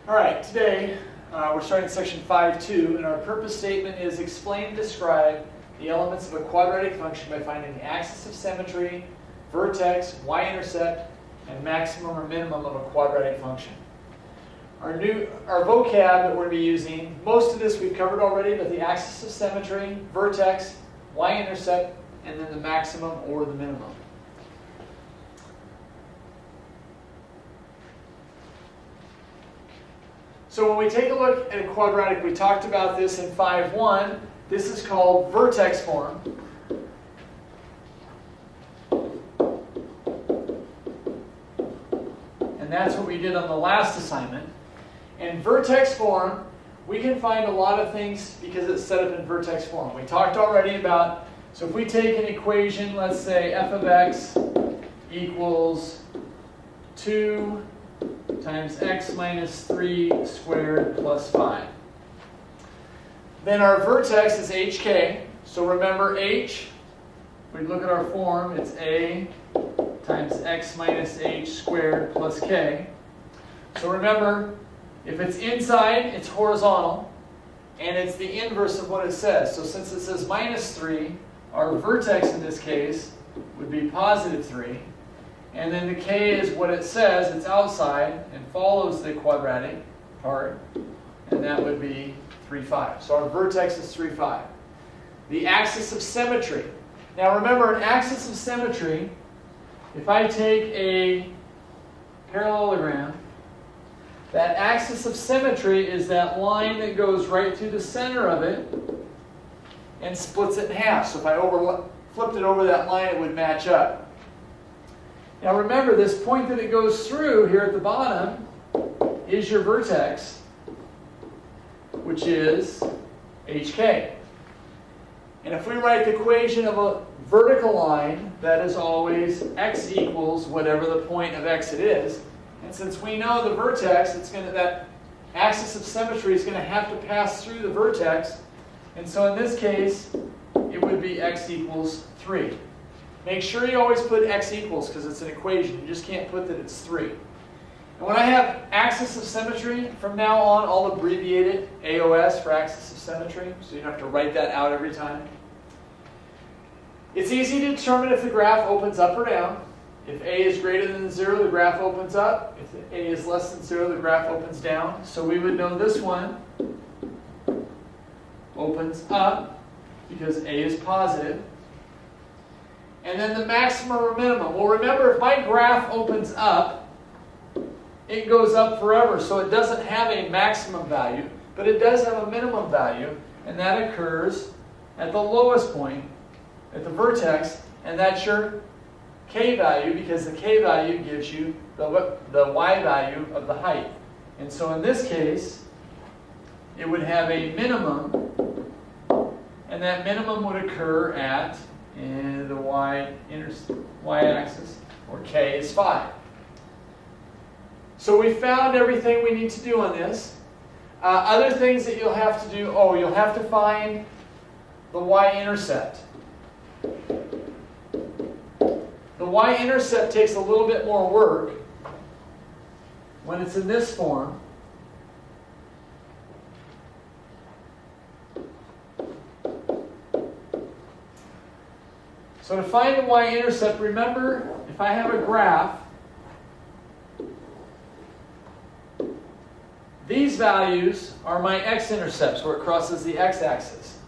All right, today we're starting section 5.2, and our purpose statement is explain and describe the elements of a quadratic function by finding the axis of symmetry, vertex, y-intercept, and maximum or minimum of a quadratic function. Our vocab that we're going to be using, most of this we've covered already, but the axis of symmetry, vertex, y-intercept, and then the maximum or the minimum. So when we take a look at a quadratic, we talked about this in 5.1. This is called vertex form. And that's what we did on the last assignment. In vertex form, we can find a lot of things because it's set up in vertex form. We talked already about, so if we take an equation, let's say f of x equals 2 times x minus 3 squared plus 5. Then our vertex is hk. So remember h, we look at our form, it's a times x minus h squared plus k. So remember, if it's inside, it's horizontal, and it's the inverse of what it says. So since it says minus 3, our vertex in this case would be positive 3. And then the k is what it says, it's outside, and follows the quadratic part, and that would be 3, 5. So our vertex is 3, 5. The axis of symmetry. Now remember, an axis of symmetry, if I take a parallelogram, that axis of symmetry is that line that goes right through the center of it and splits it in half. So if I flipped it over that line, it would match up. Now remember, this point that it goes through here at the bottom is your vertex, which is hk. And if we write the equation of a vertical line, that is always x equals whatever the point of x it is. And since we know the vertex, that axis of symmetry is going to have to pass through the vertex. And so in this case, it would be x equals 3. Make sure you always put x equals because it's an equation. You just can't put that it's 3. And when I have axis of symmetry, from now on I'll abbreviate it AOS for axis of symmetry, so you don't have to write that out every time. It's easy to determine if the graph opens up or down. If a is greater than 0, the graph opens up. If a is less than 0, the graph opens down. So we would know this one opens up because a is positive. And then the maximum or minimum. Well, remember, if my graph opens up, it goes up forever. So it doesn't have a maximum value, but it does have a minimum value. And that occurs at the lowest point, at the vertex. And that's your k value, because the k value gives you the y value of the height. And so in this case, it would have a minimum. And that minimum would occur at the y-axis, or k is 5. So we found everything we need to do on this. Other things that you'll have to do, you'll have to find the y-intercept. The y-intercept takes a little bit more work when it's in this form. So to find the y-intercept, remember, if I have a graph, these values are my x-intercepts, where it crosses the x-axis.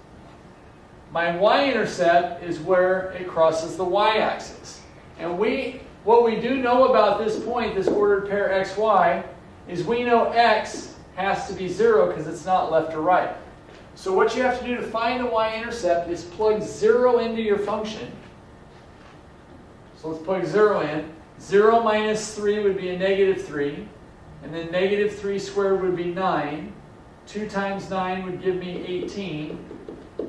My y-intercept is where it crosses the y-axis. And what we do know about this point, this ordered pair xy, is we know x has to be 0 because it's not left or right. So what you have to do to find the y-intercept is plug 0 into your function. So let's plug 0 in. 0 minus 3 would be a negative 3. And then negative 3 squared would be 9. 2 times 9 would give me 18.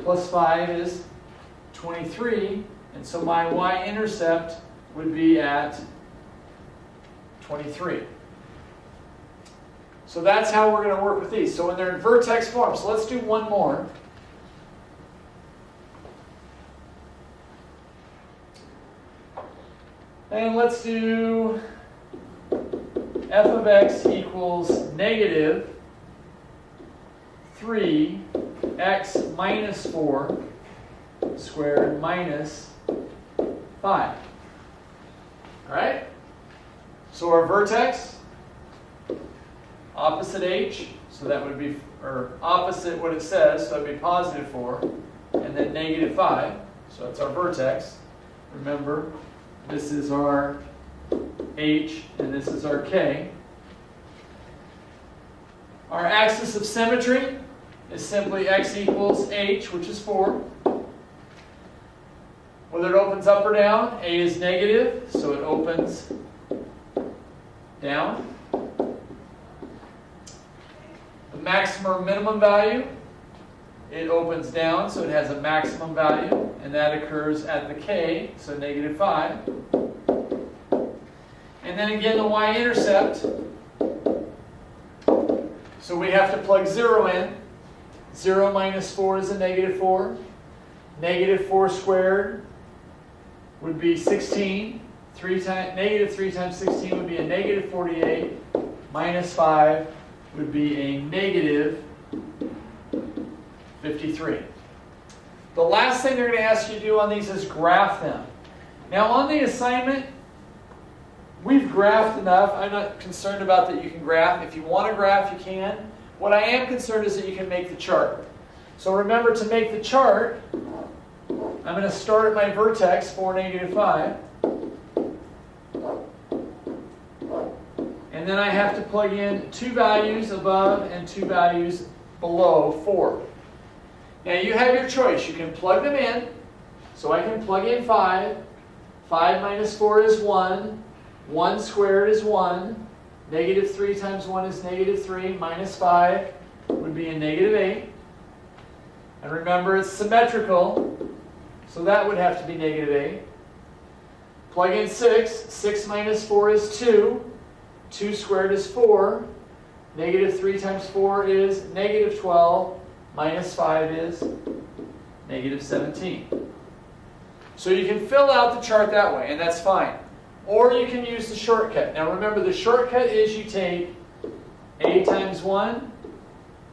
Plus 5 is 23. And so my y-intercept would be at 23. So that's how we're going to work with these. So when they're in vertex form. So let's do one more. And let's do f of x equals negative 3x minus 4 squared minus 5. All right? So our vertex, opposite h, so that would be, or opposite what it says, so that would be positive 4, and then negative 5. So that's our vertex. Remember, this is our h, and this is our k. Our axis of symmetry is simply x equals h, which is 4. Whether it opens up or down, a is negative, so it opens down. The maximum or minimum value, it opens down, so it has a maximum value, and that occurs at the k, so negative 5. And then again, the y-intercept, so we have to plug 0 in. 0 minus 4 is a negative 4. Negative 4 squared would be 16. Negative 3 times 16 would be a negative 48. Minus 5 would be a negative 53. The last thing they're going to ask you to do on these is graph them. Now on the assignment, we've graphed enough. I'm not concerned about that you can graph. If you want to graph, you can. What I am concerned is that you can make the chart. So remember, to make the chart, I'm going to start at my vertex, 4, negative 5. And then I have to plug in 2 values above and 2 values below 4. Now you have your choice. You can plug them in. So I can plug in 5. 5 minus 4 is 1. 1 squared is 1. Negative 3 times 1 is negative 3. Minus 5 would be a negative 8. And remember, it's symmetrical, so that would have to be negative 8. Plug in 6. 6 minus 4 is 2. 2 squared is 4. Negative 3 times 4 is negative 12. Minus 5 is negative 17. So you can fill out the chart that way, and that's fine. Or you can use the shortcut. Now remember, the shortcut is you take a times 1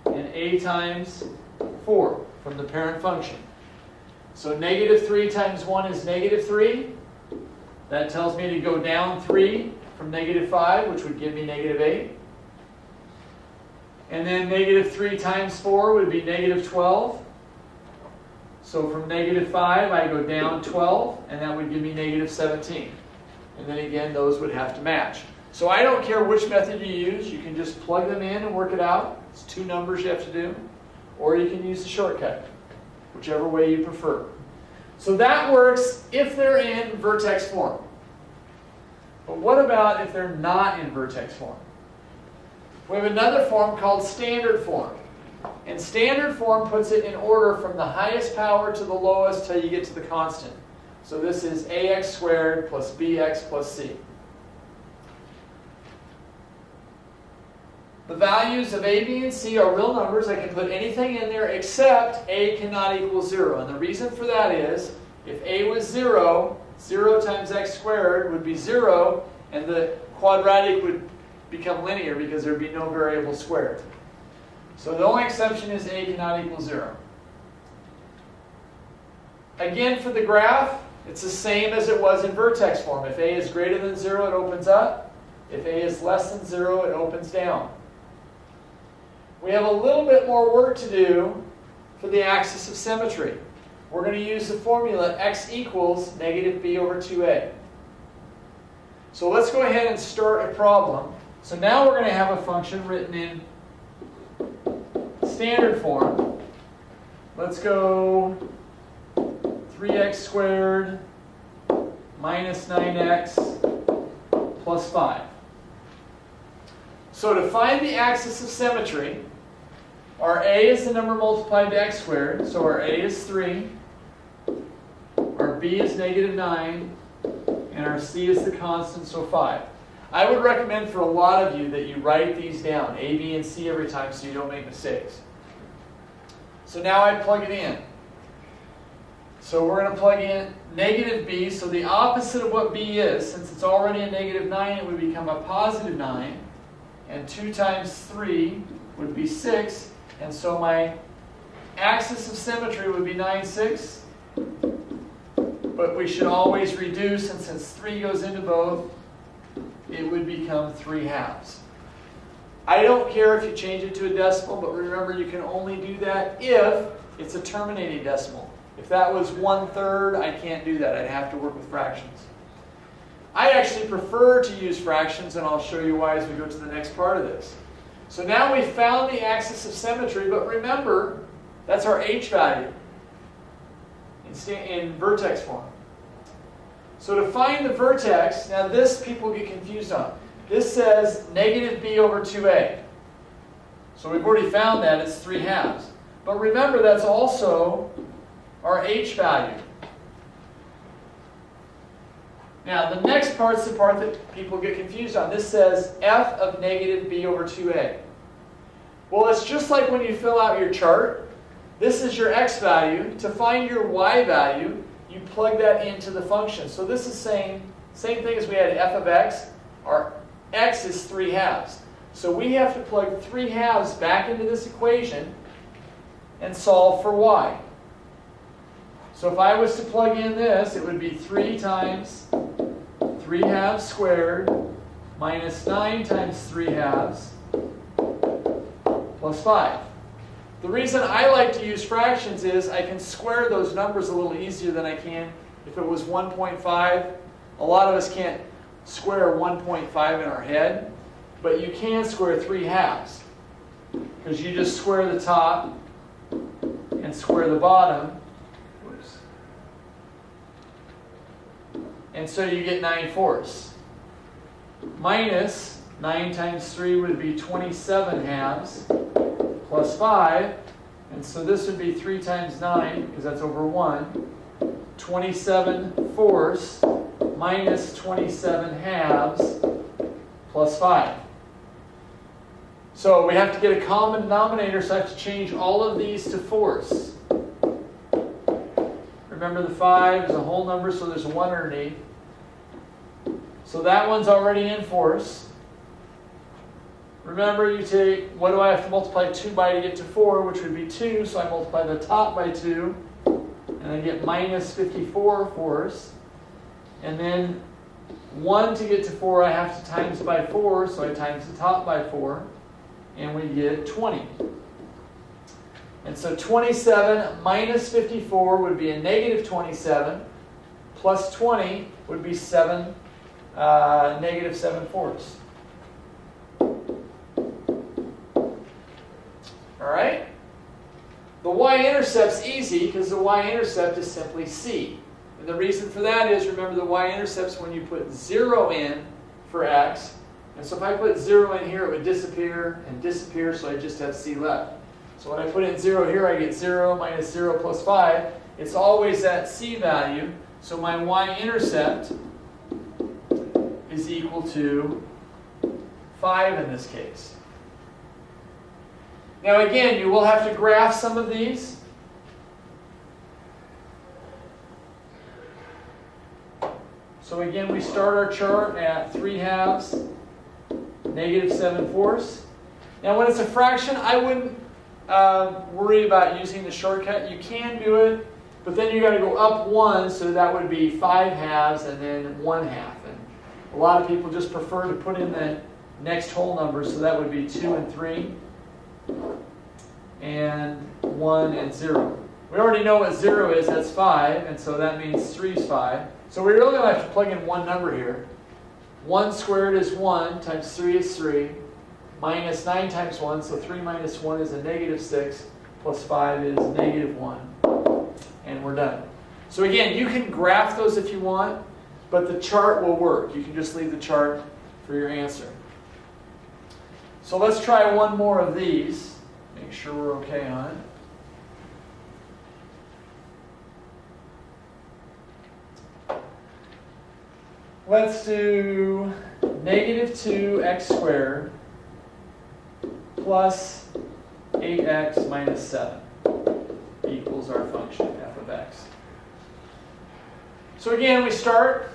and a times 4 from the parent function. So negative 3 times 1 is negative 3. That tells me to go down 3 from negative 5, which would give me negative 8. And then negative 3 times 4 would be negative 12. So from negative 5, I go down 12, and that would give me negative 17. And then again, those would have to match. So I don't care which method you use. You can just plug them in and work it out. It's 2 numbers you have to do. Or you can use the shortcut, whichever way you prefer. So that works if they're in vertex form. But what about if they're not in vertex form? We have another form called standard form. And standard form puts it in order from the highest power to the lowest till you get to the constant. So this is ax squared plus bx plus c. The values of a, b, and c are real numbers. I can put anything in there except a cannot equal 0. And the reason for that is, if a was 0, 0 times x squared would be 0, and the quadratic would become linear because there would be no variable squared. So the only exception is a cannot equal 0. Again, for the graph, it's the same as it was in vertex form. If a is greater than 0, it opens up. If a is less than 0, it opens down. We have a little bit more work to do for the axis of symmetry. We're going to use the formula x equals negative b over 2a. So let's go ahead and start a problem. So now we're going to have a function written in standard form. Let's go 3x squared minus 9x plus 5. So to find the axis of symmetry, our a is the number multiplied to x squared, so our a is 3, our b is negative 9, and our c is the constant, so 5. I would recommend for a lot of you that you write these down, a, b, and c every time so you don't make mistakes. So now I plug it in. So we're going to plug in negative b, so the opposite of what b is, since it's already a negative 9, it would become a positive 9. and 2 times 3 would be 6, and so my axis of symmetry would be 9, 6. But we should always reduce, and since 3 goes into both, it would become 3 halves. I don't care if you change it to a decimal, but remember you can only do that if it's a terminating decimal. If that was 1/3, I can't do that. I'd have to work with fractions. I actually prefer to use fractions, and I'll show you why as we go to the next part of this. So now we've found the axis of symmetry, but remember, that's our h value in vertex form. So to find the vertex, now this people get confused on. This says negative b over 2a. So we've already found that it's 3 halves. But remember, that's also our h value. Now the next part's the part that people get confused on. This says f of negative b over 2a. Well, it's just like when you fill out your chart. This is your x value. To find your y value, you plug that into the function. So this is saying, same thing as we had f of x. Our x is 3 halves. So we have to plug 3 halves back into this equation and solve for y. So if I was to plug in this, it would be 3 times 3 halves squared minus 9 times 3 halves plus 5. The reason I like to use fractions is I can square those numbers a little easier than I can if it was 1.5. A lot of us can't square 1.5 in our head, but you can square 3 halves because you just square the top and square the bottom. Oops. And so you get 9/4. Minus 9 times 3 would be 27 halves plus 5. And so this would be 3 times 9, because that's over 1. 27/4 minus 27 halves plus 5. So we have to get a common denominator, so I have to change all of these to fourths. Remember, the 5 is a whole number, so there's a 1 underneath. So that one's already in fourths. Remember, you take, what do I have to multiply 2 by to get to 4, which would be 2, so I multiply the top by 2, and I get minus 54 fourths. And then 1 to get to 4, I have to times by 4, so I times the top by 4, and we get 20. And so 27 minus 54 would be a negative 27, plus 20 would be negative 7/4. All right? The y-intercept's easy because the y-intercept is simply c. And the reason for that is, remember, the y-intercept's when you put 0 in for x. And so if I put 0 in here, it would disappear and disappear, so I just have c left. So when I put in 0 here, I get 0 minus 0 plus 5. It's always that c value. So my y-intercept is equal to 5 in this case. Now again, you will have to graph some of these. So again, we start our chart at 3 halves, negative 7/4. Now when it's a fraction, I wouldn't worry about using the shortcut. You can do it, but then you got to go up 1, so that would be 5 halves and then 1 half. And a lot of people just prefer to put in the next whole number, so that would be 2 and 3, and 1 and 0. We already know what 0 is, that's 5, and so that means 3 is 5. So we really only have to plug in one number here. 1 squared is 1, times 3 is 3, minus 9 times 1, so 3 minus 1 is a negative 6, plus 5 is negative 1, and we're done. So again, you can graph those if you want, but the chart will work. You can just leave the chart for your answer. So let's try one more of these. Make sure we're okay on it. Let's do negative 2x squared plus 8x minus 7 equals our function f of x. So again, we start.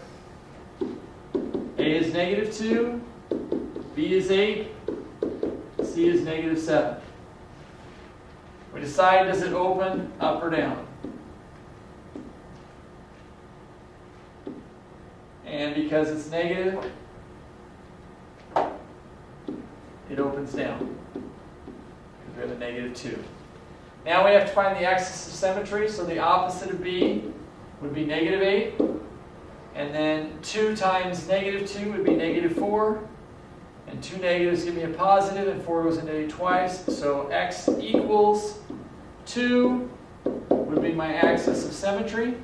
A is negative 2, b is 8, C is negative 7. We decide, does it open up or down? And because it's negative, it opens down. Because we have a negative 2. Now we have to find the axis of symmetry, so the opposite of B would be negative 8. And then 2 times negative 2 would be negative 4. And 2 negatives give me a positive, and 4 goes into 8 twice. So x equals 2 would be my axis of symmetry.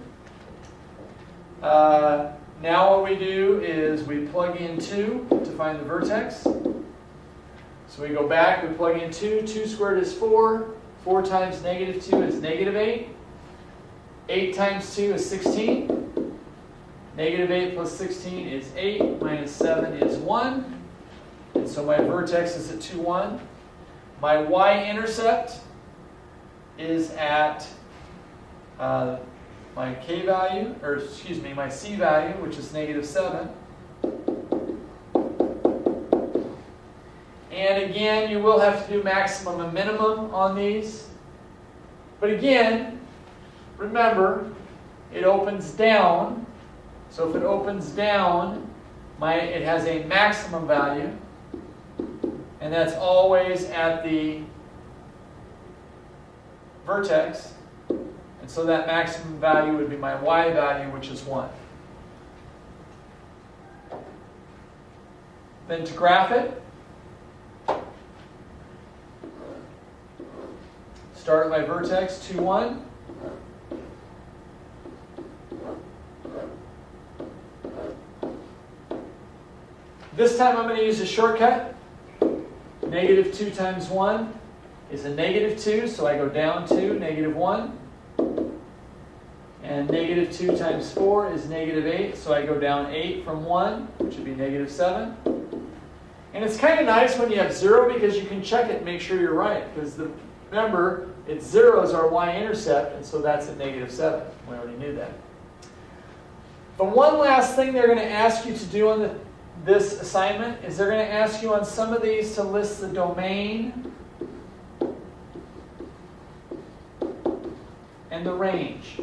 Now what we do is we plug in 2 to find the vertex. So we go back, we plug in 2. 2 squared is 4. 4 times negative 2 is negative 8. 8 times 2 is 16. Negative 8 plus 16 is 8. Minus 7 is 1. And so my vertex is at 2, 1. My y-intercept is at my k value, or excuse me, my c value, which is negative 7. And again, you will have to do maximum and minimum on these. But again, remember, it opens down. So if it opens down, it has a maximum value. And that's always at the vertex. And so that maximum value would be my y value, which is 1. Then to graph it, start at my vertex, 2, 1. This time I'm going to use a shortcut. Negative 2 times 1 is a negative 2, so I go down 2, negative 1. And negative 2 times 4 is negative 8, so I go down 8 from 1, which would be negative 7. And it's kind of nice when you have 0 because you can check it and make sure you're right. Because remember, it's 0 is our y-intercept, and so that's at negative 7. We already knew that. The one last thing they're going to ask you to do on this assignment is they're going to ask you on some of these to list the domain and the range.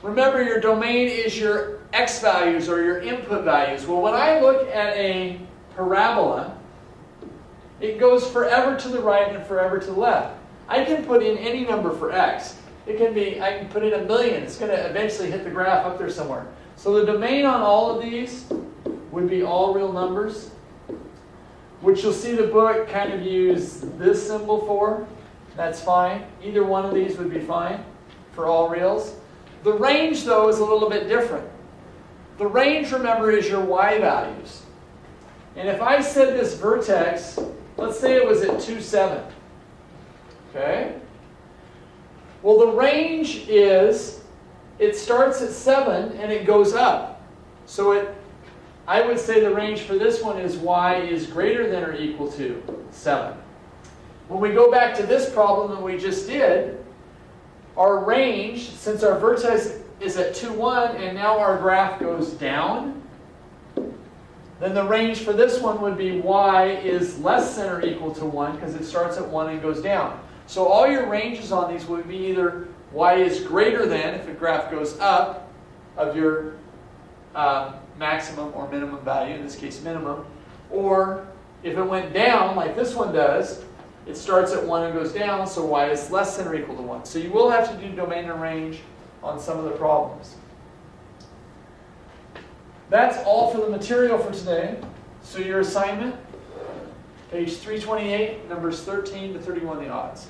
Remember, your domain is your x values or your input values. Well, when I look at a parabola, it goes forever to the right and forever to the left. I can put in any number for x. It can be, I can put in 1,000,000. It's going to eventually hit the graph up there somewhere. So the domain on all of these would be all real numbers, which you'll see the book kind of use this symbol for. That's fine. Either one of these would be fine for all reals. The range, though, is a little bit different. The range, remember, is your y values. And if I said this vertex, let's say it was at 2, 7. Okay? Well, the range is, it starts at 7 and it goes up. So I would say the range for this one is y is greater than or equal to 7. When we go back to this problem that we just did, our range, since our vertex is at 2, 1, and now our graph goes down, then the range for this one would be y is less than or equal to 1 because it starts at 1 and goes down. So all your ranges on these would be either y is greater than, if the graph goes up, of your maximum or minimum value, in this case minimum, or if it went down like this one does, it starts at 1 and goes down, so y is less than or equal to 1. So you will have to do domain and range on some of the problems. That's all for the material for today. So your assignment, page 328, numbers 13 to 31, the odds.